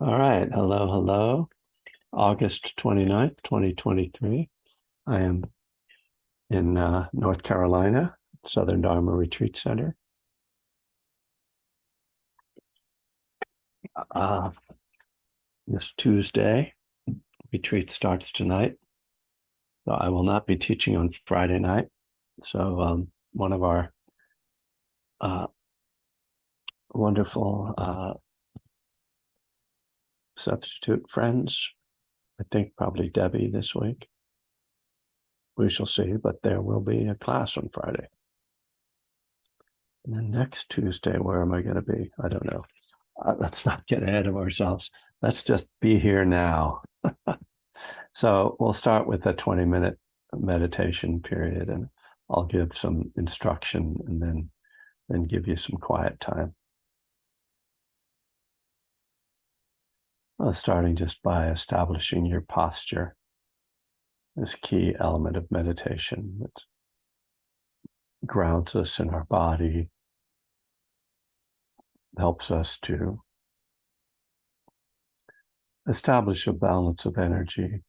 All right. Hello, hello. August 29th, 2023. I am in North Carolina, Southern Dharma Retreat Center. Uh, this Tuesday, retreat starts tonight. So I will not be teaching on Friday night. So one of our uh, wonderful substitute friends, I think probably Debbie this week. We shall see, but there will be a class on Friday. And then next Tuesday, where am I going to be? I don't know. Let's not get ahead of ourselves. Let's just be here now. So we'll start with a 20-minute meditation period, and I'll give some instruction and then give you some quiet time. Starting just by establishing your posture, this key element of meditation that grounds us in our body, helps us to establish a balance of energy.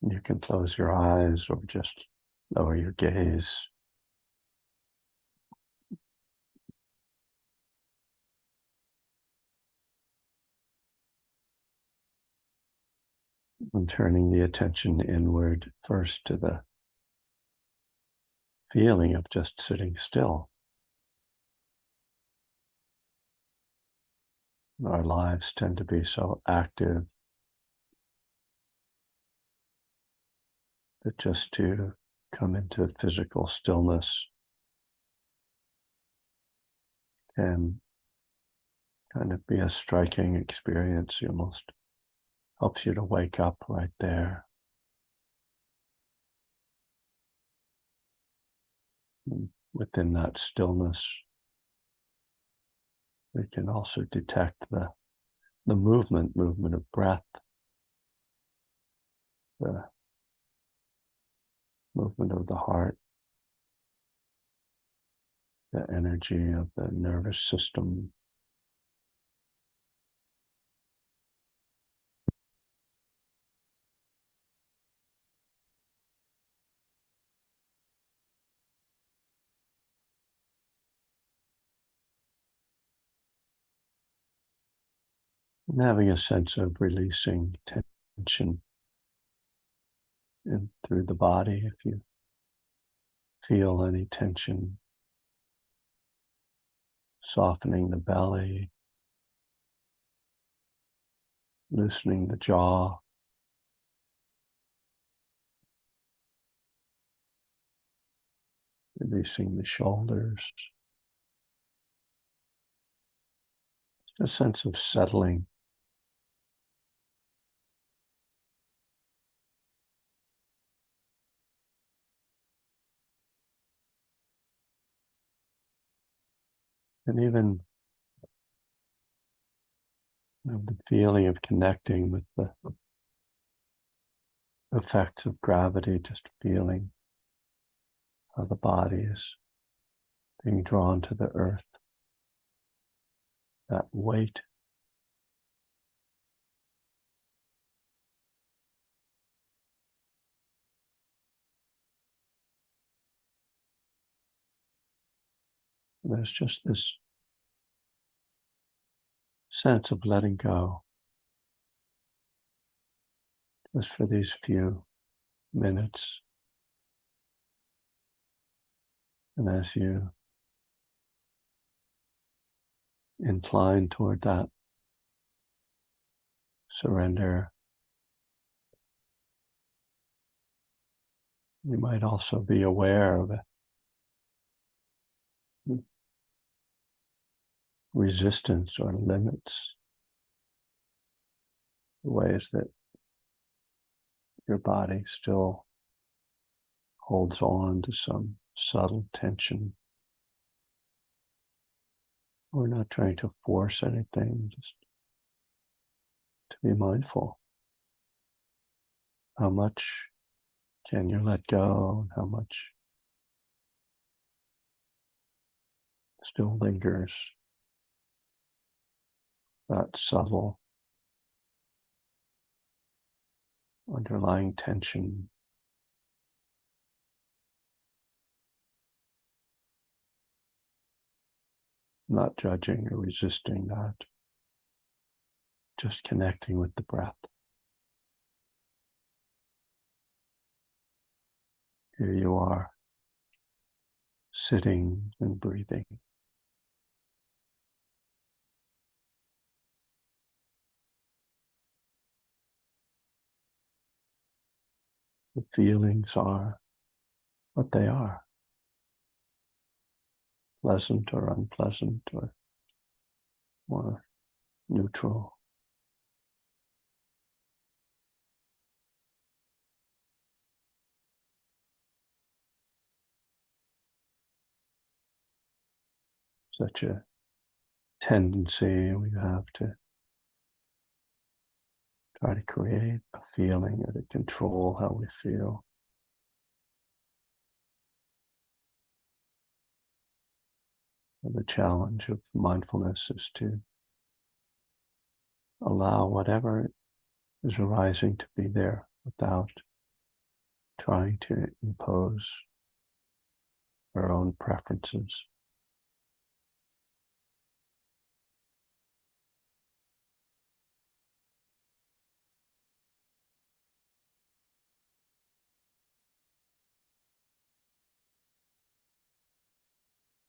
You can close your eyes or just lower your gaze. And turning the attention inward first to the feeling of just sitting still. Our lives tend to be so active that just to come into physical stillness can kind of be a striking experience. It almost helps you to wake up right there. And within that stillness, we can also detect the movement of breath, the movement of the heart, the energy of the nervous system. And having a sense of releasing tension in through the body. If you feel any tension, softening the belly, loosening the jaw, releasing the shoulders. A sense of settling. And even the feeling of connecting with the effects of gravity, just feeling how the body is being drawn to the earth, that weight. And there's just this sense of letting go, just for these few minutes. And as you incline toward that surrender, you might also be aware of resistance or limits, the ways that your body still holds on to some subtle tension. We're not trying to force anything, just to be mindful. How much can you let go, and how much still lingers? that subtle underlying tension. Not judging or resisting that, just connecting with the breath. Here you are, sitting and breathing. The feelings are what they are, pleasant or unpleasant or more neutral. Such a tendency we have to try to create a feeling or to control how we feel. And the challenge of mindfulness is to allow whatever is arising to be there without trying to impose our own preferences.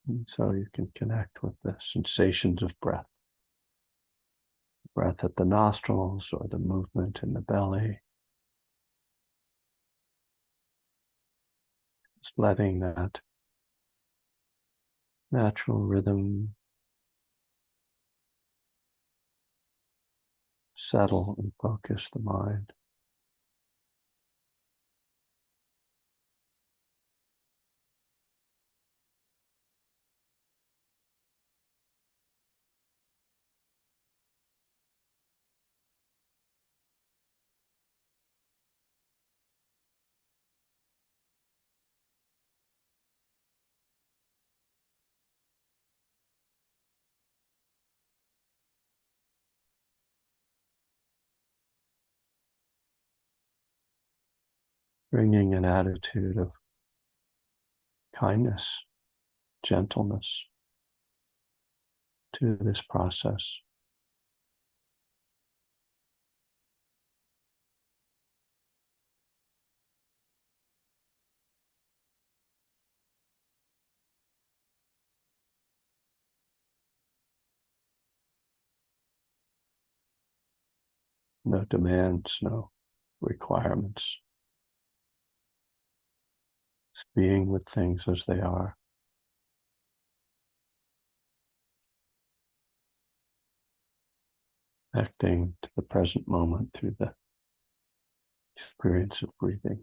And so you can connect with the sensations of breath, breath at the nostrils or the movement in the belly. Just letting that natural rhythm settle and focus the mind. Bringing an attitude of kindness, gentleness to this process. No demands, no requirements. It's being with things as they are. Connecting to the present moment through the experience of breathing.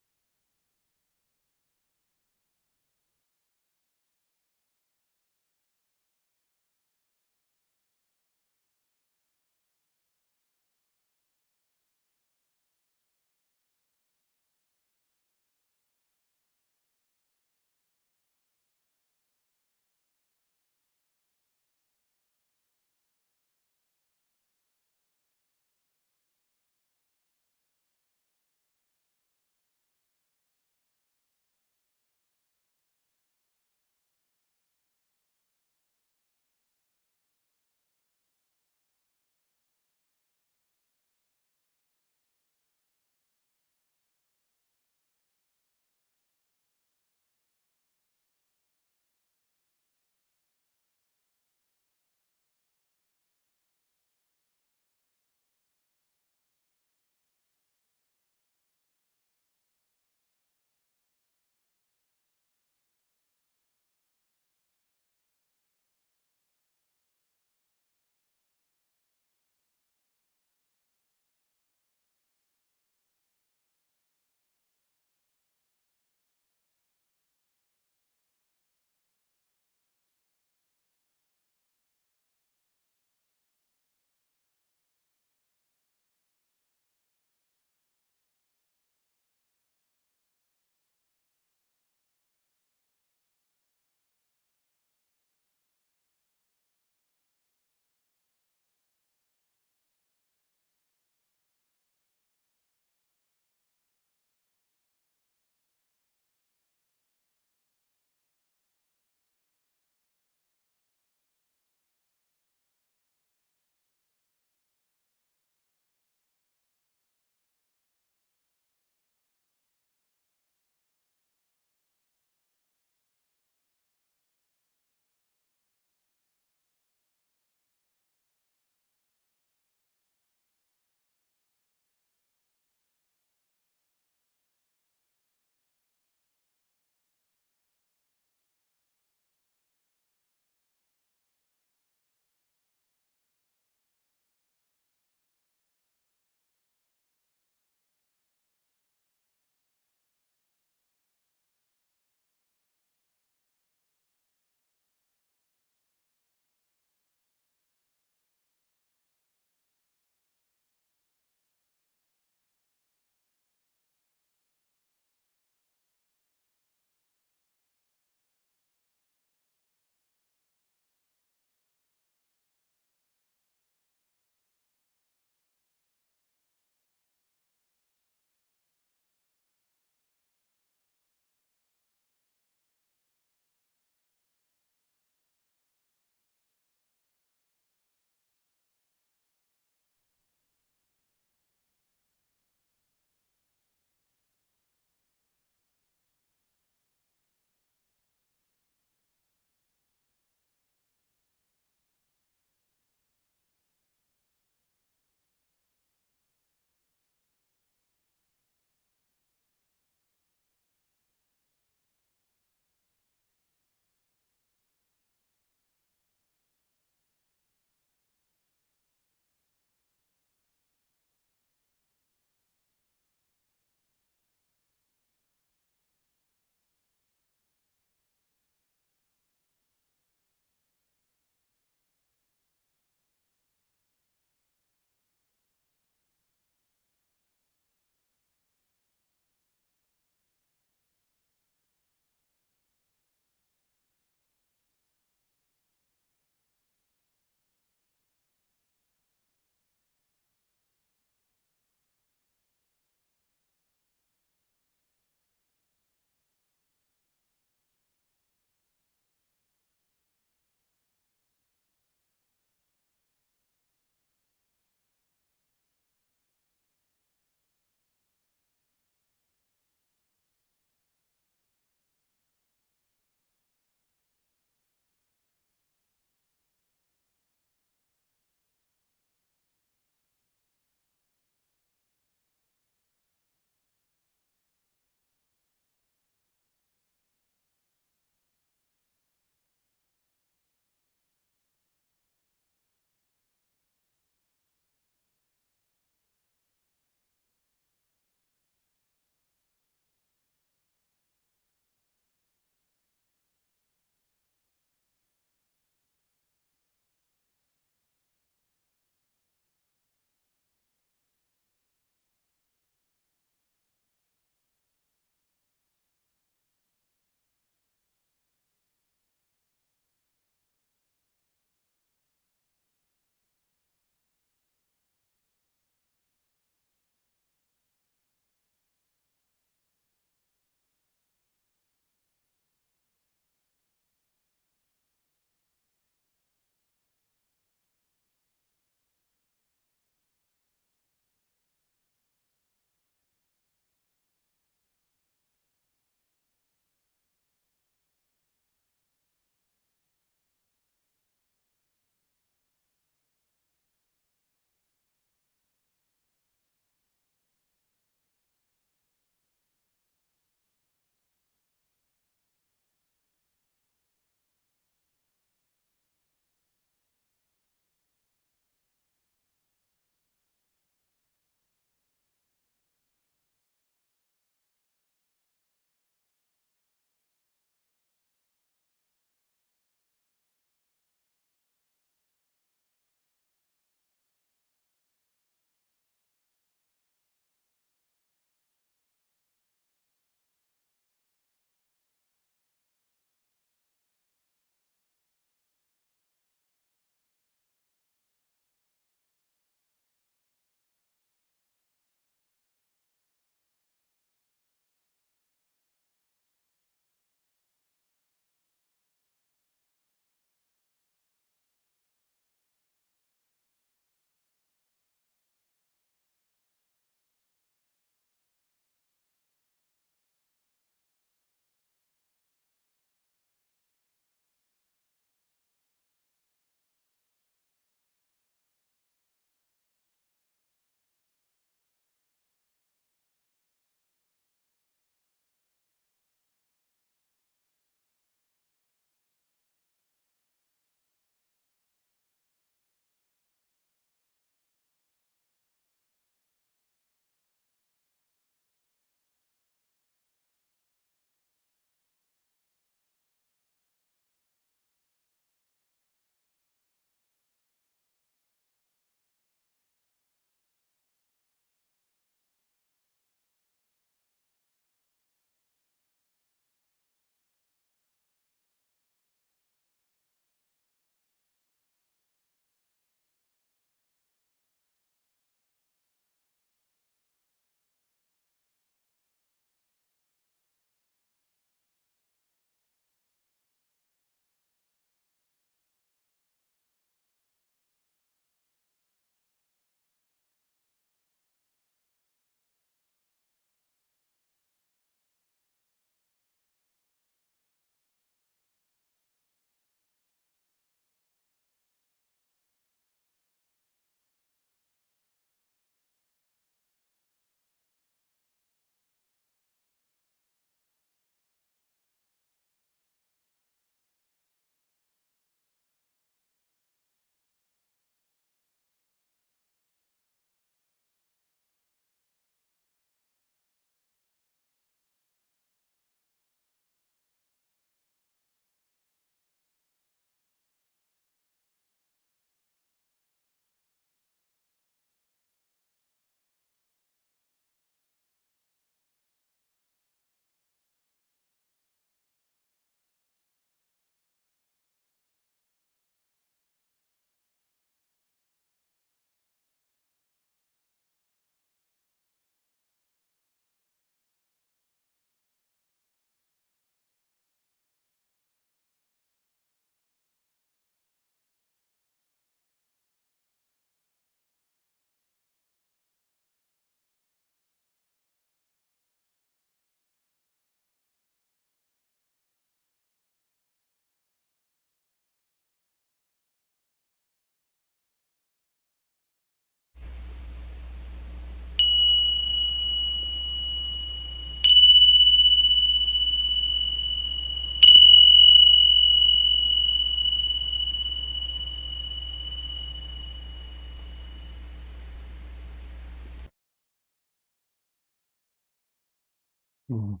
All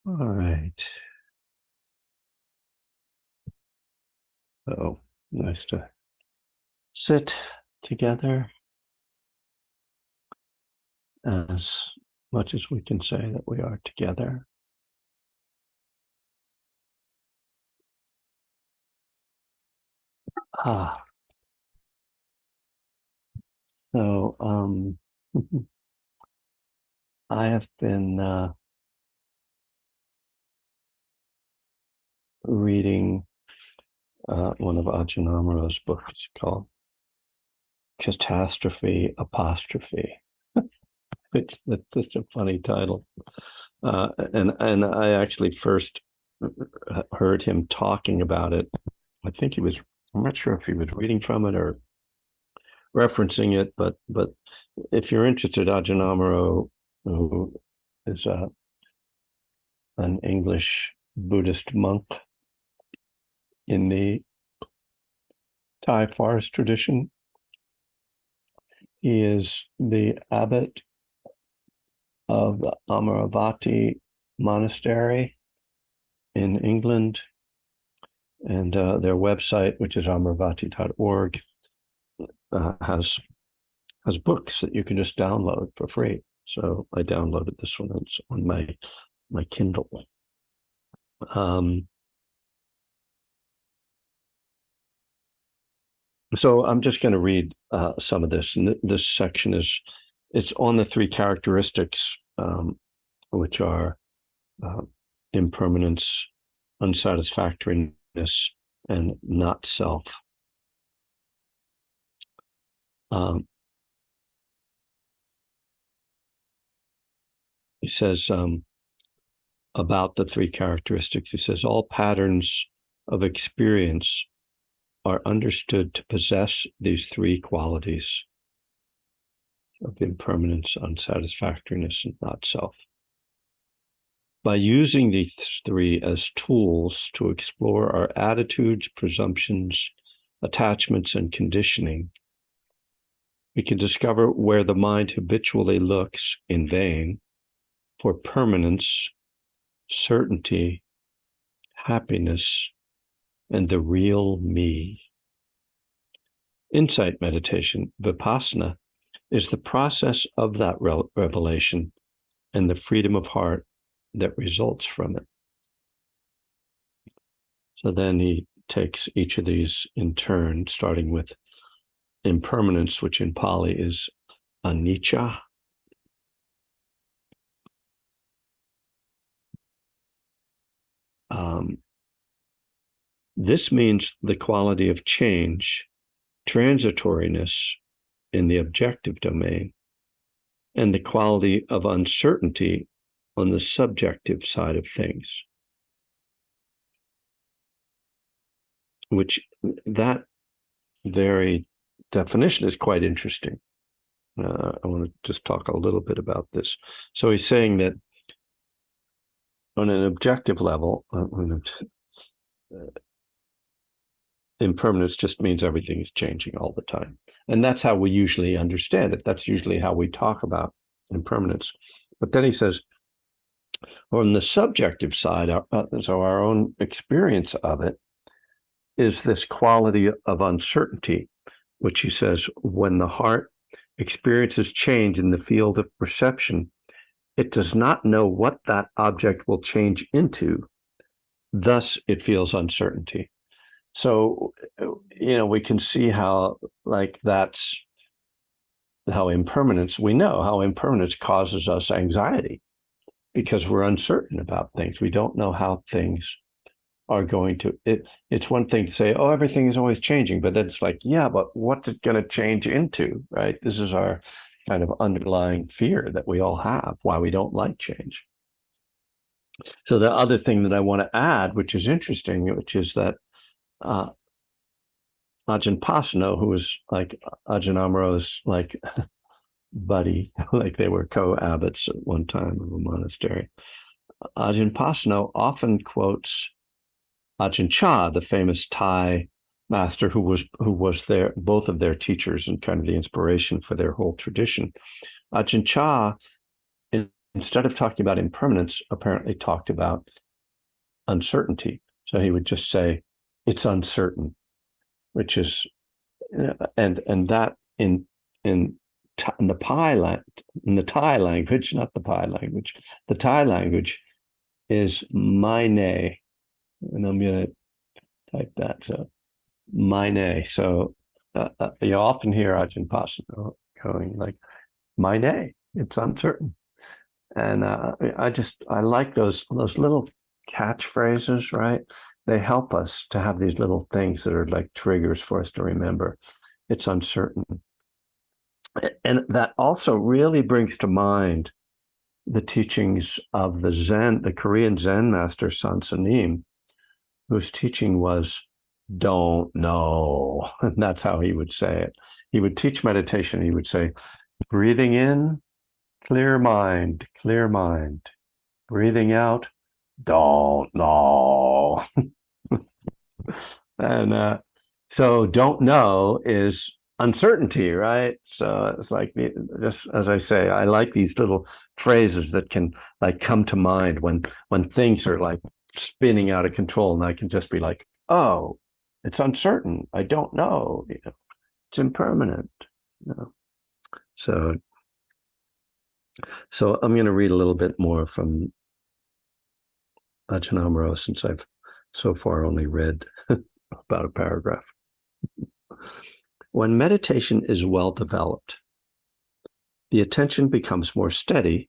right. So nice to sit together as much as we can say that we are together. Ah, so I have been reading one of Ajahn Amaro's books called Catastrophe Apostrophe, which that's just a funny title. And I actually first heard him talking about it. I think he was. I'm not sure if he was reading from it or referencing it, but if you're interested, Ajahn Amaro, who is an English Buddhist monk in the Thai forest tradition, he is the abbot of the Amaravati Monastery in England, and their website, which is amaravati.org, has books that you can just download for free. So I downloaded this one. It's on my Kindle. So I'm just going to read some of this, and this section it's on the three characteristics, which are impermanence, unsatisfactoriness, and not self. He says about the three characteristics, he says, all patterns of experience are understood to possess these three qualities of impermanence, unsatisfactoriness, and not self. By using these three as tools to explore our attitudes, presumptions, attachments, and conditioning, we can discover where the mind habitually looks in vain for permanence, certainty, happiness, and the real me. Insight meditation, vipassana, is the process of that revelation and the freedom of heart that results from it. So then he takes each of these in turn, starting with impermanence, which in Pali is anicca. This means the quality of change, transitoriness in the objective domain, and the quality of uncertainty on the subjective side of things. Which that very definition is quite interesting. I want to just talk a little bit about this. So he's saying that on an objective level, impermanence just means everything is changing all the time. And that's how we usually understand it. That's usually how we talk about impermanence. But then he says, on the subjective side, so our own experience of it is this quality of uncertainty, which he says, when the heart experiences change in the field of perception, it does not know what that object will change into. Thus, it feels uncertainty. So, we can see how, like, that's how we know how impermanence causes us anxiety because we're uncertain about things. We don't know how things are going to, it's one thing to say, oh, everything is always changing, but then it's like, yeah, but what's it going to change into, right? This is our kind of underlying fear that we all have, why we don't like change. So the other thing that I want to add, which is interesting, which is that Ajahn Pasano, who was like Ajahn Amaro's like buddy, like they were co-abbots at one time of a monastery. Ajahn Pasano often quotes Ajahn Chah, the famous Thai master who was their both of their teachers and kind of the inspiration for their whole tradition. Ajahn Chah, in instead of talking about impermanence, apparently talked about uncertainty. So he would just say, it's uncertain, which is, and that in in the Thai language, not the Pi language, the Thai language is my nay, and I'm going to type that. So my nay. So you often hear Ajahn Pasan going like, my nay, it's uncertain. And I like those little catchphrases, right? They help us to have these little things that are like triggers for us to remember. It's uncertain. And that also really brings to mind the teachings of the Korean Zen master San Sanim, whose teaching was don't know. And that's how he would say it. He would teach meditation. He would say, breathing in, clear mind, clear mind. Breathing out, don't know. And so don't know is uncertainty, right? So it's like, just as I say, I like these little phrases that can like come to mind when things are like spinning out of control, and I can just be like, oh, it's uncertain. I don't know. It's impermanent. You know? So I'm going to read a little bit more from Ajahn Amaro, since I've so far only read about a paragraph. When meditation is well developed, the attention becomes more steady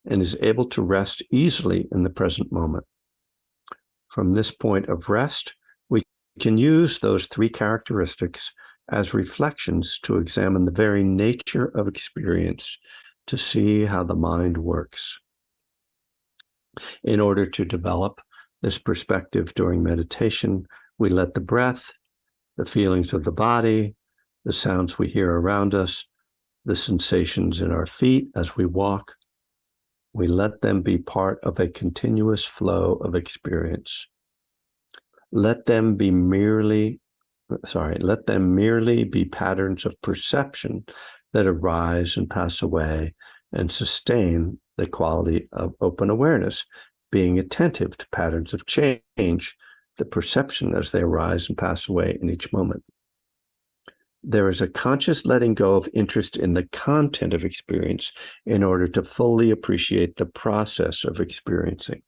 and is able to rest easily in the present moment. From this point of rest, we can use those three characteristics as reflections to examine the very nature of experience, to see how the mind works. In order to develop this perspective during meditation, we let the breath, the feelings of the body, the sounds we hear around us, the sensations in our feet as we walk, we let them be part of a continuous flow of experience. Let them merely be patterns of perception that arise and pass away and sustain the quality of open awareness, being attentive to patterns of change, the perception as they arise and pass away in each moment. There is a conscious letting go of interest in the content of experience in order to fully appreciate the process of experiencing.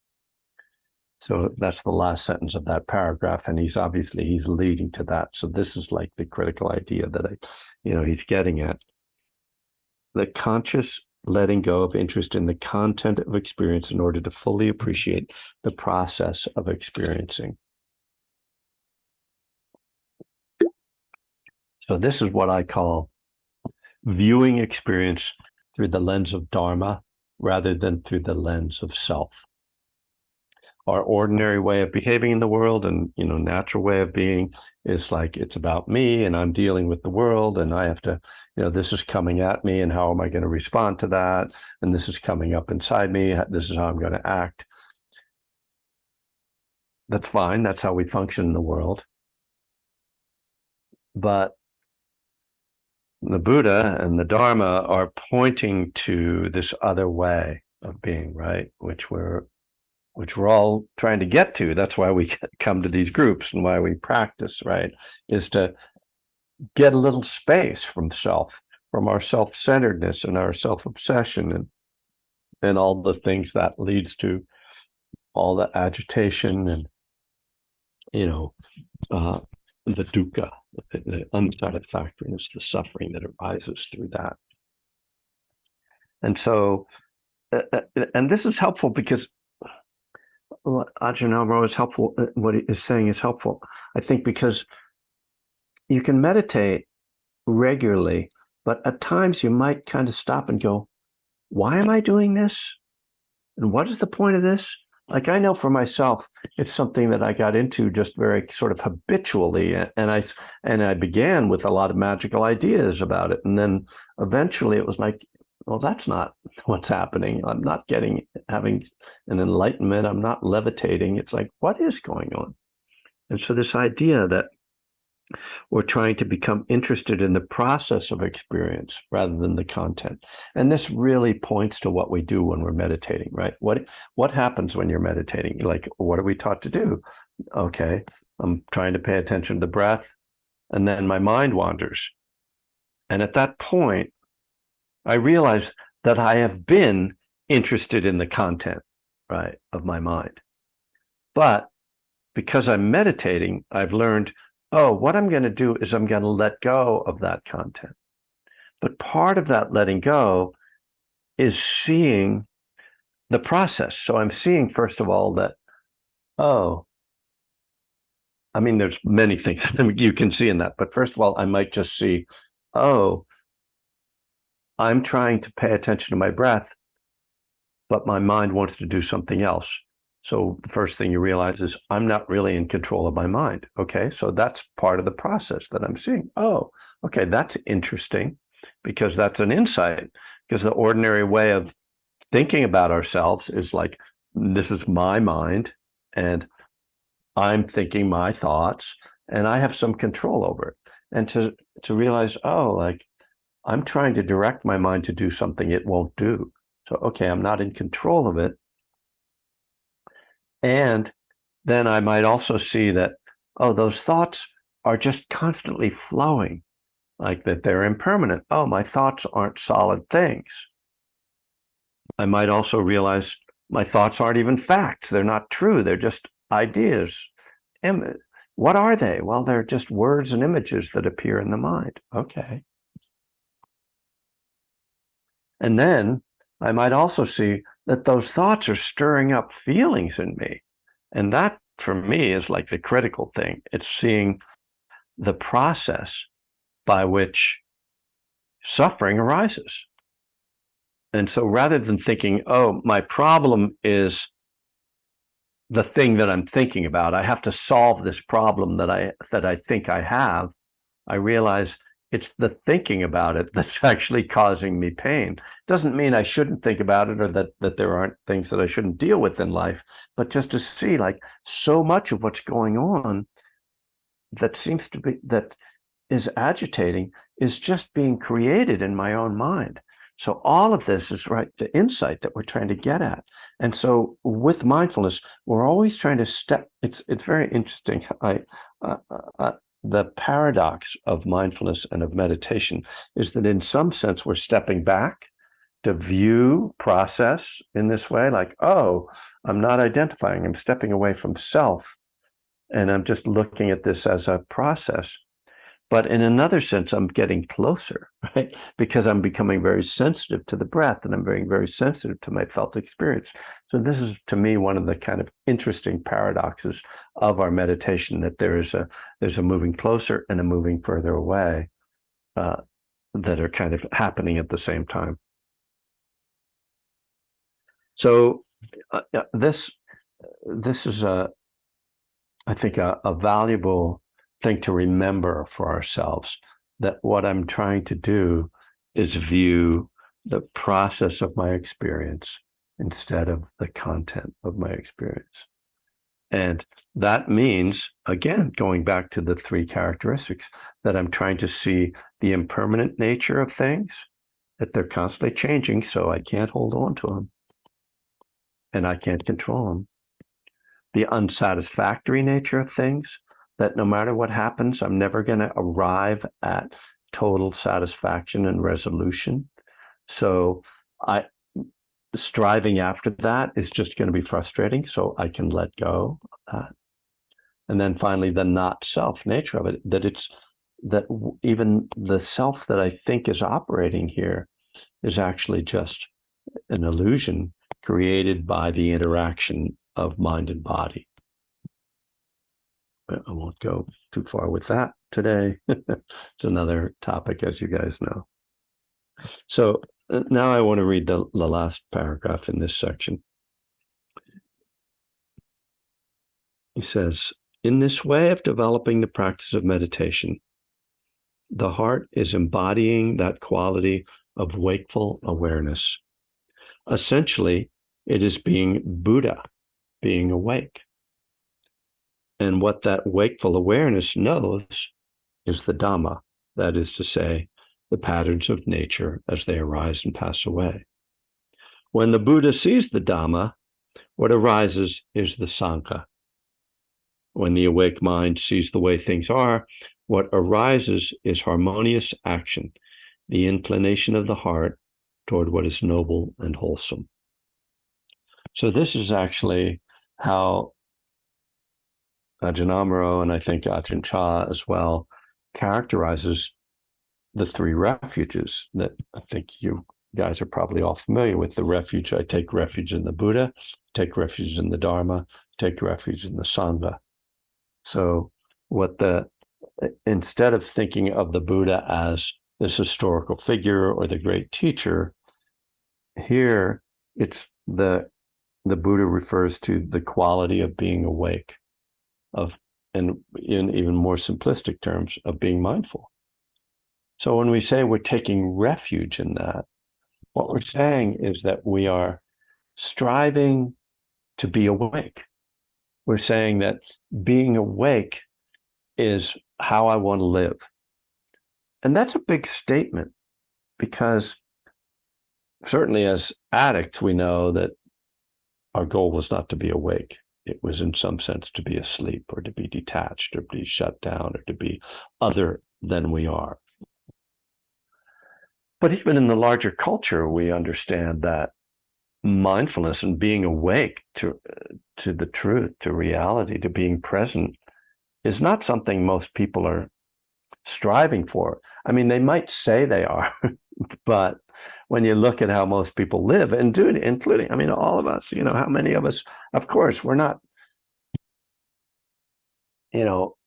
So that's the last sentence of that paragraph, and he's leading to that. So this is like the critical idea that he's getting at. The conscious letting go of interest in the content of experience in order to fully appreciate the process of experiencing. So this is what I call viewing experience through the lens of Dharma rather than through the lens of self. Our ordinary way of behaving in the world and, natural way of being is like, it's about me and I'm dealing with the world and I have to, this is coming at me and how am I going to respond to that? And this is coming up inside me. This is how I'm going to act. That's fine. That's how we function in the world. But the Buddha and the Dharma are pointing to this other way of being, right? Which we're all trying to get to. That's why we come to these groups and why we practice, right? Is to get a little space from our self-centeredness and our self-obsession and all the things that leads to all the agitation and, the dukkha, the unsatisfactoriness, the suffering that arises through that. And so, and this is helpful because what Ajahn Amaro is helpful, what he is saying is helpful, I think, because you can meditate regularly, but at times you might kind of stop and go, why am I doing this? And what is the point of this? Like, I know for myself, it's something that I got into just very sort of habitually. And I began with a lot of magical ideas about it. And then eventually it was like, well, that's not what's happening. I'm not having an enlightenment. I'm not levitating. It's like, what is going on? And so this idea that We're trying to become interested in the process of experience rather than the content. And this really points to what we do when we're meditating, right? What happens when you're meditating? Like, what are we taught to do? Okay, I'm trying to pay attention to the breath, and then my mind wanders. And at that point, I realize that I have been interested in the content, right, of my mind. But because I'm meditating, I've learned, oh, what I'm going to do is I'm going to let go of that content. But part of that letting go is seeing the process. So I'm seeing, first of all, that, oh, I mean, there's many things you can see in that. But first of all, I might just see, oh, I'm trying to pay attention to my breath, but my mind wants to do something else. So the first thing you realize is I'm not really in control of my mind. Okay, so that's part of the process that I'm seeing. Oh, okay, that's interesting because that's an insight. Because the ordinary way of thinking about ourselves is like, this is my mind and I'm thinking my thoughts and I have some control over it. And to realize, oh, like I'm trying to direct my mind to do something it won't do. So, okay, I'm not in control of it. And then I might also see that, oh, those thoughts are just constantly flowing, like that they're impermanent. Oh, my thoughts aren't solid things. I might also realize my thoughts aren't even facts. They're not true. They're just ideas. What are they? Well, they're just words and images that appear in the mind. Okay. And then I might also see that those thoughts are stirring up feelings in me. And that, for me, is like the critical thing. It's seeing the process by which suffering arises. And so rather than thinking, oh, my problem is the thing that I'm thinking about, I have to solve this problem that I think I have, I realize it's the thinking about it that's actually causing me pain. Doesn't mean I shouldn't think about it or that there aren't things that I shouldn't deal with in life, but just to see like so much of what's going on that seems to be that is agitating is just being created in my own mind. So all of this is right, the insight that we're trying to get at. And so with mindfulness, we're always trying to step. It's very interesting. Uh, uh, the paradox of mindfulness and of meditation is that in some sense we're stepping back to view process in this way, like, oh, I'm not identifying, I'm stepping away from self, and I'm just looking at this as a process. But in another sense, I'm getting closer, right? Because I'm becoming very sensitive to the breath and I'm being very sensitive to my felt experience. So this is, to me, one of the kind of interesting paradoxes of our meditation, that there's a moving closer and a moving further away that are kind of happening at the same time. So this is I think a valuable thing to remember for ourselves, that what I'm trying to do is view the process of my experience instead of the content of my experience. And that means, again, going back to the three characteristics, that I'm trying to see the impermanent nature of things, that they're constantly changing, so I can't hold on to them and I can't control them. The unsatisfactory nature of things, that no matter what happens, I'm never going to arrive at total satisfaction and resolution. So I striving after that is just going to be frustrating. So I can let go of that. And then finally, the not self nature of it, that it's that even the self that I think is operating here is actually just an illusion created by the interaction of mind and body. I won't go too far with that today. It's another topic, as you guys know. So now I want to read the last paragraph in this section. He says, in this way of developing the practice of meditation, the heart is embodying that quality of wakeful awareness. Essentially, it is being Buddha, being awake. And what that wakeful awareness knows is the Dhamma, that is to say, the patterns of nature as they arise and pass away. When the Buddha sees the Dhamma, what arises is the Sangha. When the awake mind sees the way things are, what arises is harmonious action, the inclination of the heart toward what is noble and wholesome. So this is actually how Ajahn Amaro, and I think Ajahn Chah as well, characterizes the three refuges that I think you guys are probably all familiar with. The refuge, I take refuge in the Buddha, take refuge in the Dharma, take refuge in the Sangha. So instead of thinking of the Buddha as this historical figure or the great teacher, here it's the Buddha refers to the quality of being awake, and in even more simplistic terms, of being mindful. So when we say we're taking refuge in that, what we're saying is that we are striving to be awake. We're saying that being awake is how I want to live. And that's a big statement, because certainly as addicts, we know that our goal was not to be awake. It was in some sense to be asleep, or to be detached, or be shut down, or to be other than we are. But even in the larger culture, we understand that mindfulness and being awake to the truth, to reality, to being present is not something most people are striving for. I mean, they might say they are, but when you look at how most people live, and including, I mean, all of us, how many of us, of course, we're not,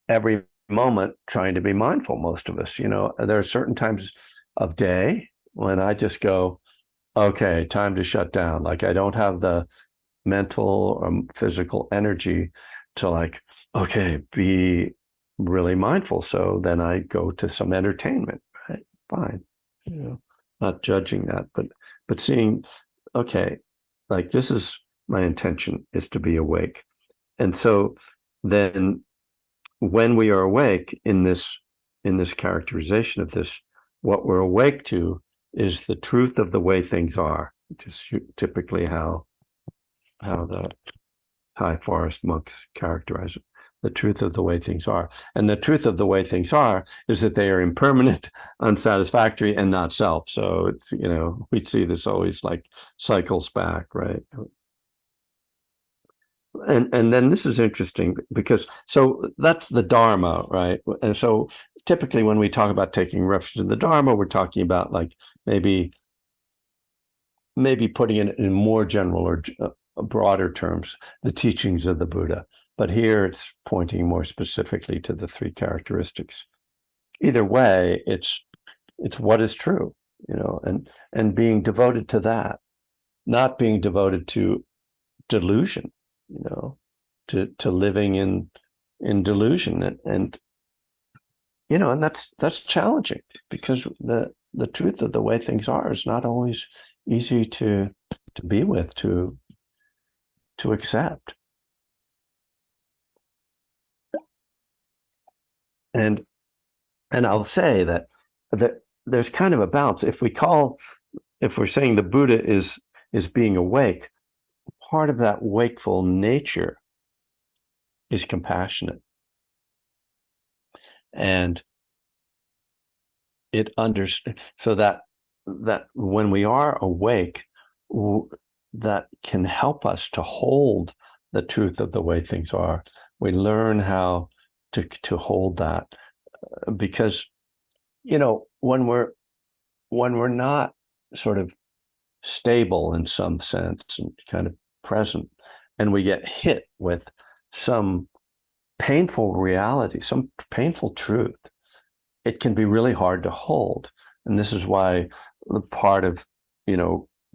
every moment trying to be mindful, most of us, there are certain times of day when I just go, okay, time to shut down. Like, I don't have the mental or physical energy to okay, be really mindful. So then I go to some entertainment, right? Fine. Not judging that, but seeing, okay, this is my intention, is to be awake. And so then when we are awake in this characterization of this, what we're awake to is the truth of the way things are, which is typically how the Thai forest monks characterize it. The truth of the way things are. And the truth of the way things are is that they are impermanent, unsatisfactory, and not self. So it's, we see this always cycles back, right? And then this is interesting, because so that's the Dharma, right? And so typically when we talk about taking refuge in the Dharma, we're talking about maybe putting it in more general or broader terms, the teachings of the Buddha. But here it's pointing more specifically to the three characteristics. Either way, it's what is true, and being devoted to that, not being devoted to delusion, to living in delusion, and that's challenging, because the truth of the way things are is not always easy to be with, to accept. And I'll say that there's kind of a balance. If we're saying the Buddha is being awake, part of that wakeful nature is compassionate, and so that when we are awake, that can help us to hold the truth of the way things are. We learn how to hold that, because when we're not sort of stable in some sense and kind of present, and we get hit with some painful reality, some painful truth, it can be really hard to hold. And this is why the part of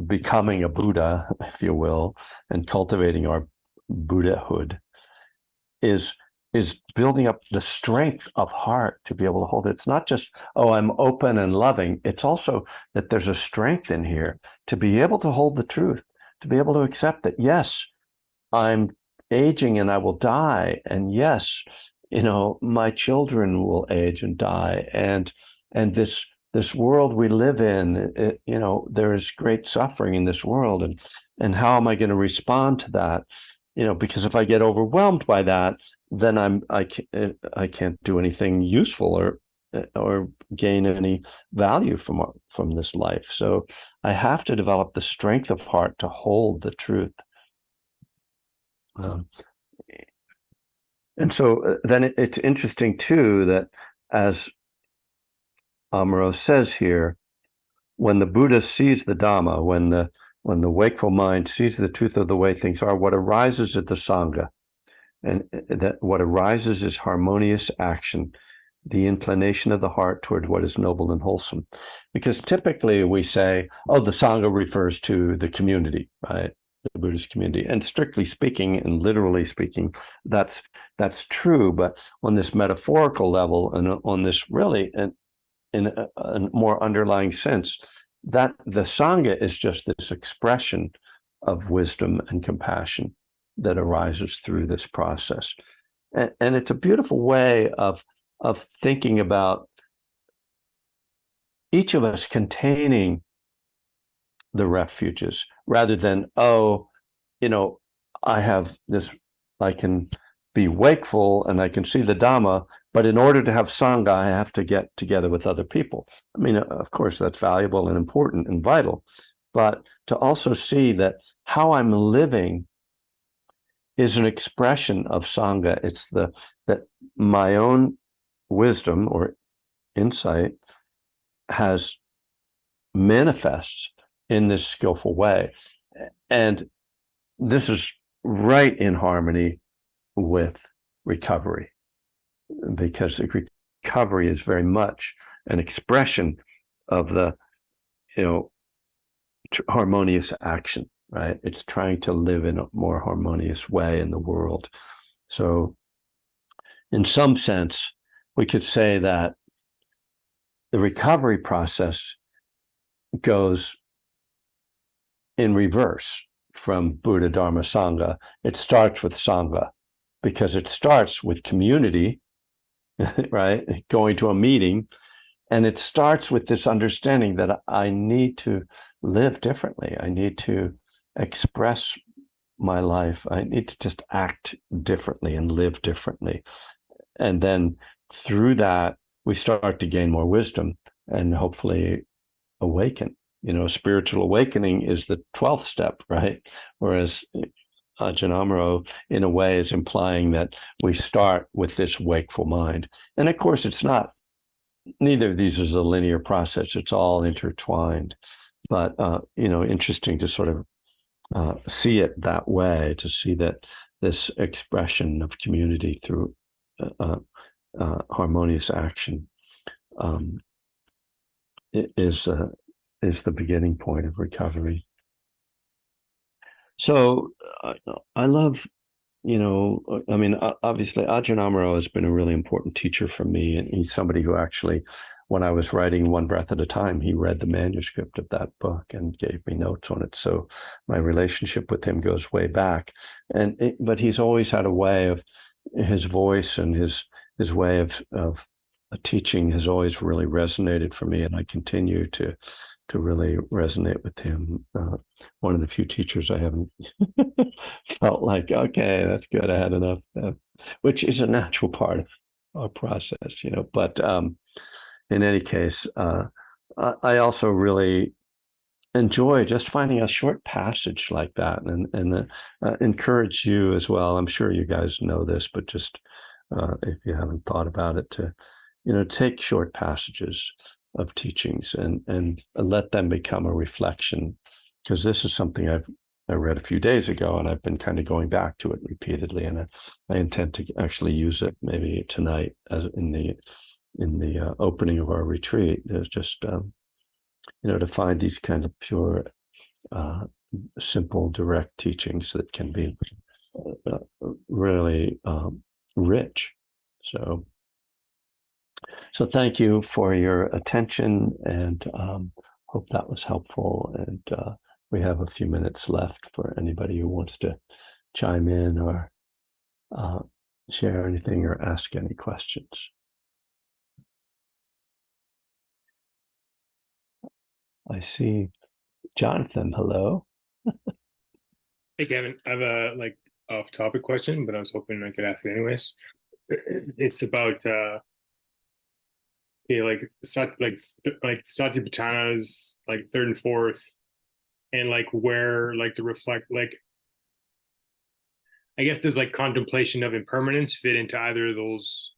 becoming a Buddha, if you will, and cultivating our Buddhahood is building up the strength of heart to be able to hold it. It's not just, oh, I'm open and loving. It's also that there's a strength in here to be able to hold the truth, to be able to accept that, yes, I'm aging and I will die. And yes, my children will age and die, and this world we live in, there is great suffering in this world, and how am I going to respond to that? Because if I get overwhelmed by that, then I can't do anything useful or gain any value from this life. So I have to develop the strength of heart to hold the truth. Um, and so then it's interesting too that, as Amaro says here, when the Buddha sees the Dhamma, when the wakeful mind sees the truth of the way things are, what arises is the Sangha, and that what arises is harmonious action, the inclination of the heart toward what is noble and wholesome. Because typically we say, oh, the Sangha refers to the community, right? The Buddhist community. And strictly speaking and literally speaking, that's true. But on this metaphorical level and on this really in a more underlying sense, that the Sangha is just this expression of wisdom and compassion that arises through this process. And it's a beautiful way of thinking about each of us containing the refuges rather than, oh, I have this, I can be wakeful and I can see the Dhamma, but in order to have Sangha, I have to get together with other people. I mean, of course, that's valuable and important and vital, but to also see that how I'm living is an expression of Sangha. It's that my own wisdom or insight has manifests in this skillful way. And this is right in harmony with recovery, because recovery is very much an expression of the harmonious action, right? It's trying to live in a more harmonious way in the world. So in some sense, we could say that the recovery process goes in reverse from Buddha, Dharma, Sangha. It starts with Sangha because it starts with community, right? Going to a meeting. And it starts with this understanding that I need to live differently. I need to express my life. I need to just act differently and live differently. And then through that, we start to gain more wisdom and hopefully awaken. Spiritual awakening is the 12th step, right? Whereas Ajahn Amaro, in a way, is implying that we start with this wakeful mind. And of course, neither of these is a linear process. It's all intertwined. But, interesting to sort of see it that way, to see that this expression of community through harmonious action is the beginning point of recovery. So I love, I mean, obviously, Ajahn Amaro has been a really important teacher for me. And he's somebody who actually, when I was writing One Breath at a Time, he read the manuscript of that book and gave me notes on it. So my relationship with him goes way back. But he's always had a way of his voice, and his way of teaching has always really resonated for me. And I continue to really resonate with him. One of the few teachers I haven't felt like, okay, that's good, I had enough, which is a natural part of our process, But in any case, I also really enjoy just finding a short passage like that, and encourage you as well. I'm sure you guys know this, but just if you haven't thought about it, to take short passages of teachings and let them become a reflection, because this is something I read a few days ago, and I've been kind of going back to it repeatedly, and I intend to actually use it maybe tonight as in the opening of our retreat. There's just to find these kinds of pure, simple, direct teachings that can be really rich. So thank you for your attention, and hope that was helpful. And we have a few minutes left for anybody who wants to chime in or share anything or ask any questions. I see Jonathan. Hello. Hey Kevin, I have a off-topic question, but I was hoping I could ask it anyways. It's about Satipatthana's third and fourth, and where the reflect I guess does contemplation of impermanence fit into either of those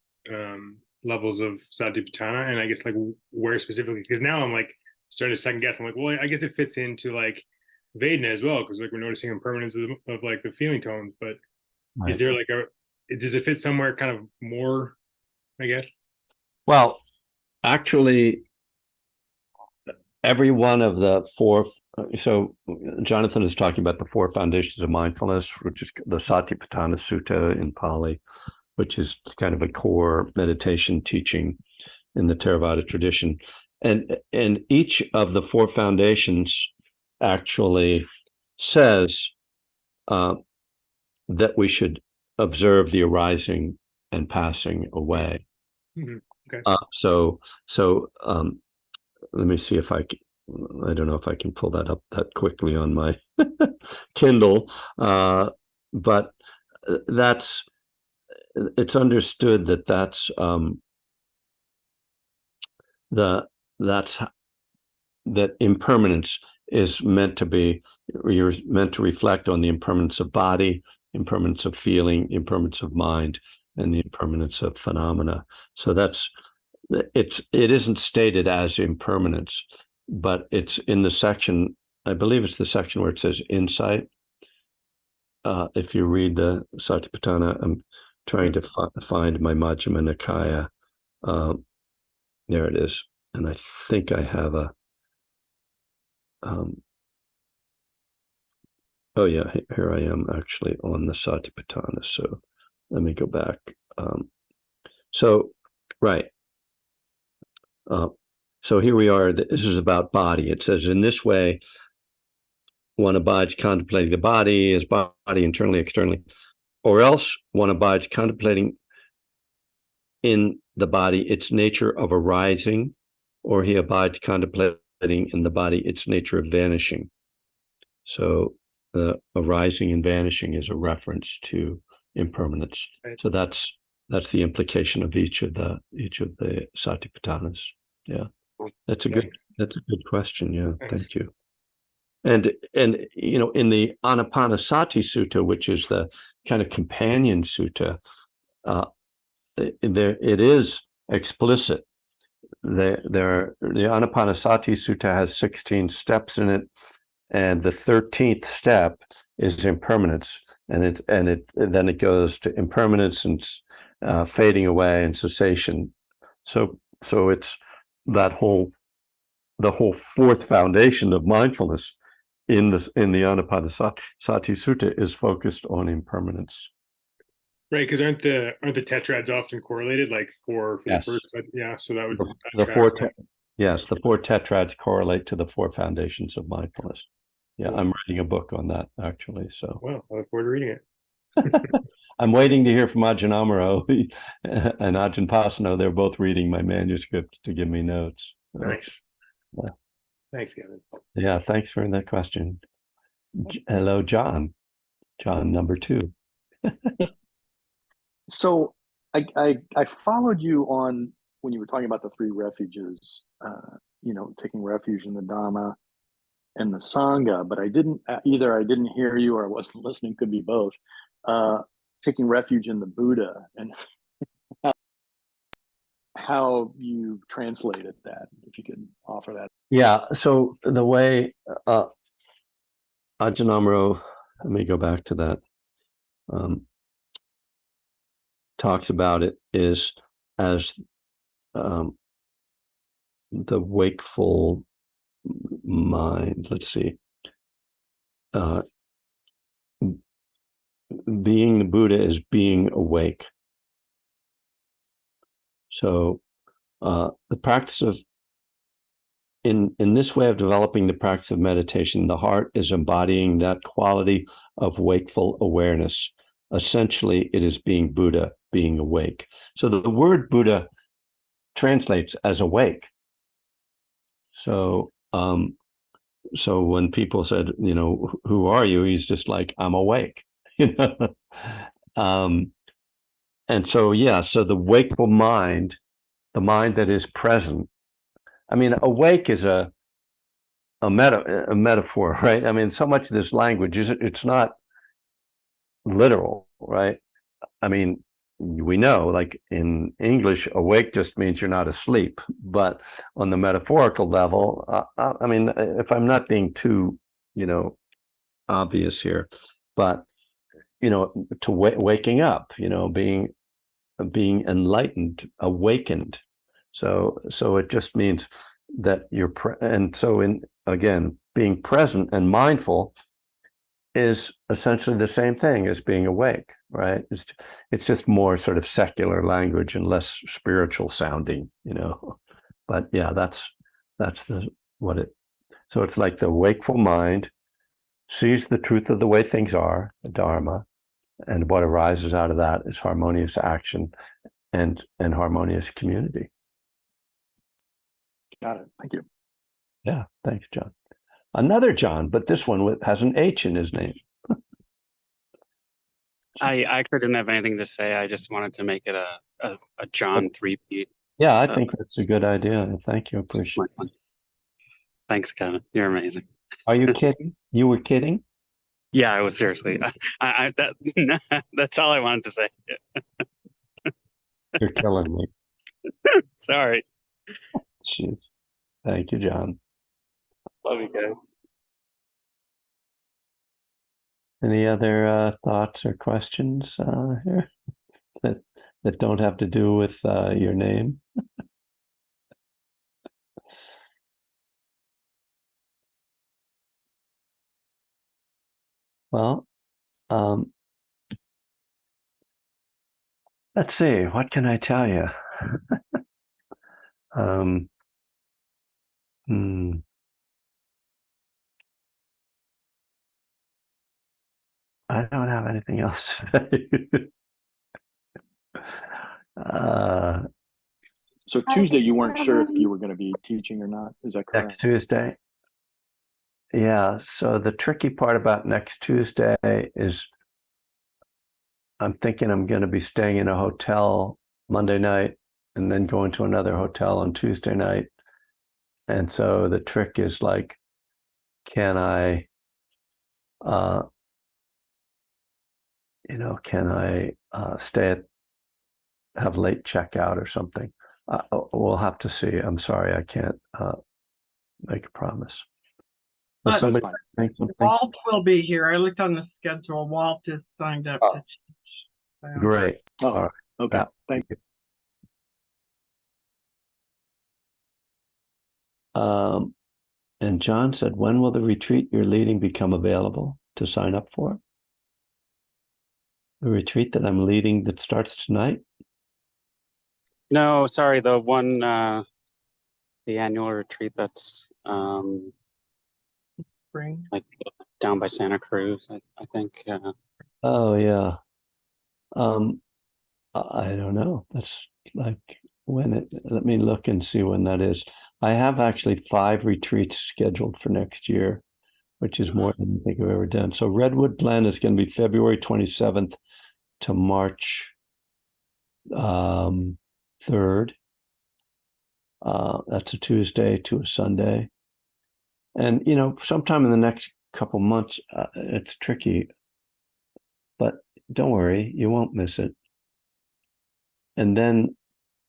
levels of Satipatthana, and I guess where specifically, because now I'm starting to second guess. I'm like, well, I guess it fits into Vedana as well, because we're noticing impermanence of the feeling tones, but Right. is there does it fit somewhere kind of more, I guess? Well, actually, every one of the four. So Jonathan is talking about the four foundations of mindfulness, which is the Satipatthana Sutta in Pali, which is kind of a core meditation teaching in the Theravada tradition. And each of the four foundations actually says that we should observe the arising and passing away. Mm-hmm. Okay. So let me see if I don't know if I can pull that up that quickly on my Kindle, but it's understood that that's that impermanence is meant to be, you're meant to reflect on the impermanence of body, impermanence of feeling, impermanence of mind, and the impermanence of phenomena. So it isn't stated as impermanence, but it's in the section, I believe it's the section where it says insight. If you read the Satipatthana, I'm trying to find my Majjhima Nikaya. There it is. And I think I have a, oh yeah, here I am actually on the Satipatthana. So let me go back. Right. So here we are. This is about body. It says, in this way, one abides contemplating the body, his body internally, externally, or else one abides contemplating in the body its nature of arising, or he abides contemplating in the body its nature of vanishing. So the arising and vanishing is a reference to impermanence. Right. So that's the implication of each of the Satipatthanas. Yeah, that's a good question. Yeah, thank you. And in the Anapanasati Sutta, which is the kind of companion sutta, there it is explicit. The Anapanasati Sutta has 16 steps in it, and the 13th step is impermanence, and then it goes to impermanence and fading away and cessation. So it's the whole fourth foundation of mindfulness in the Anapanasati Sutta is focused on impermanence. Right, because aren't the tetrads often correlated, for yes. the first? Yeah, so that would the four tetrads correlate to the four foundations of mindfulness. Yeah, cool. I'm writing a book on that actually. So well, I look forward to reading it. I'm waiting to hear from Ajahn Amaro and Ajahn Pasano. They're both reading my manuscript to give me notes. Nice. Yeah. Thanks, Kevin. Yeah, thanks for that question. Hello, John. John number 2. So I followed you on when you were talking about the 3 refuges, taking refuge in the Dhamma and the Sangha, but I didn't hear you or I wasn't listening, could be both, taking refuge in the Buddha, and how you translated that, if you could offer that. Yeah, so the way Ajahn Amaro, let me go back to that, talks about it is as the wakeful mind. Let's see. Being the Buddha is being awake. So the practice of, in this way of developing the practice of meditation, the heart is embodying that quality of wakeful awareness. Essentially, it is being Buddha, being awake. So the word Buddha translates as awake. So so when people said, who are you? He's just like, I'm awake. Um, and so so the wakeful mind, the mind that is present. I mean, awake is a metaphor, right? I mean, so much of this language it's not literal, right? I mean, we know, like in English, awake just means you're not asleep. But on the metaphorical level, I mean, if I'm not being too, obvious here, but to waking up, being enlightened, awakened. So it just means that and so again, being present and mindful is essentially the same thing as being awake, right? It's just more sort of secular language and less spiritual sounding, But yeah, that's what it. So it's like the wakeful mind sees the truth of the way things are, the Dharma, and what arises out of that is harmonious action and harmonious community. Got it. Thank you. Yeah, thanks, John. Another John, but this one has an H in his name. I actually didn't have anything to say. I just wanted to make it a John three-peat. Yeah, I think that's a good idea. Thank you. Appreciate it. Thanks, Kevin. You're amazing. Are you kidding? You were kidding? Yeah, I was seriously. That's all I wanted to say. You're killing me. Sorry. Jeez. Thank you, John. Love you guys. Any other thoughts or questions here that don't have to do with your name? Well, let's see. What can I tell you? I don't have anything else to say. So Tuesday, you weren't sure if you were going to be teaching or not. Is that correct? Next Tuesday? Yeah. So the tricky part about next Tuesday is I'm thinking I'm going to be staying in a hotel Monday night and then going to another hotel on Tuesday night. And so the trick is like, can I, have late checkout or something? We'll have to see. I'm sorry, I can't make a promise. That's fine. Walt will be here. I looked on the schedule. Walt is signed up to teach. So. Great. Oh, all right. okay. Yeah. Thank you. And John said, when will the retreat you're leading become available to sign up for? The retreat that I'm leading that starts tonight? No, sorry. The one, the annual retreat that's Spring. like down by Santa Cruz, I think. Oh yeah. I don't know. That's like let me look and see when that is. I have actually 5 retreats scheduled for next year, which is more than I think I've ever done. So Redwood Glen is going to be February 27th to March 3rd. That's a Tuesday to a Sunday. And, sometime in the next couple months, it's tricky, but don't worry, you won't miss it. And then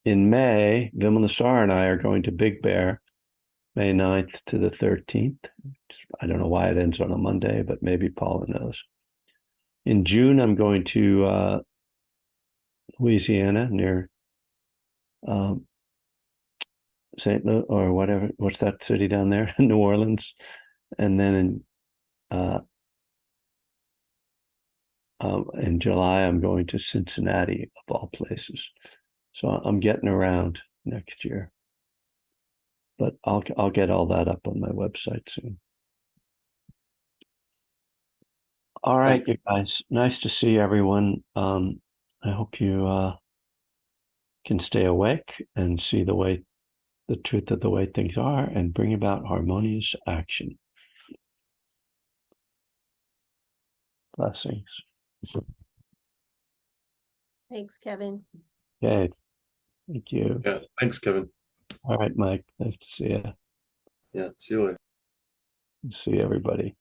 in May, Vimalasar and I are going to Big Bear, May 9th to the 13th. I don't know why it ends on a Monday, but maybe Paula knows. In June, I'm going to Louisiana near St. Louis or whatever. What's that city down there? New Orleans. And then in July, I'm going to Cincinnati, of all places. So I'm getting around next year. But I'll get all that up on my website soon. All right, you guys. Nice to see everyone. I hope you can stay awake and see the truth of the way things are, and bring about harmonious action. Blessings. Thanks, Kevin. Okay. Thank you. Yeah, thanks, Kevin. All right, Mike. Nice to see you. Yeah, see you later. See everybody.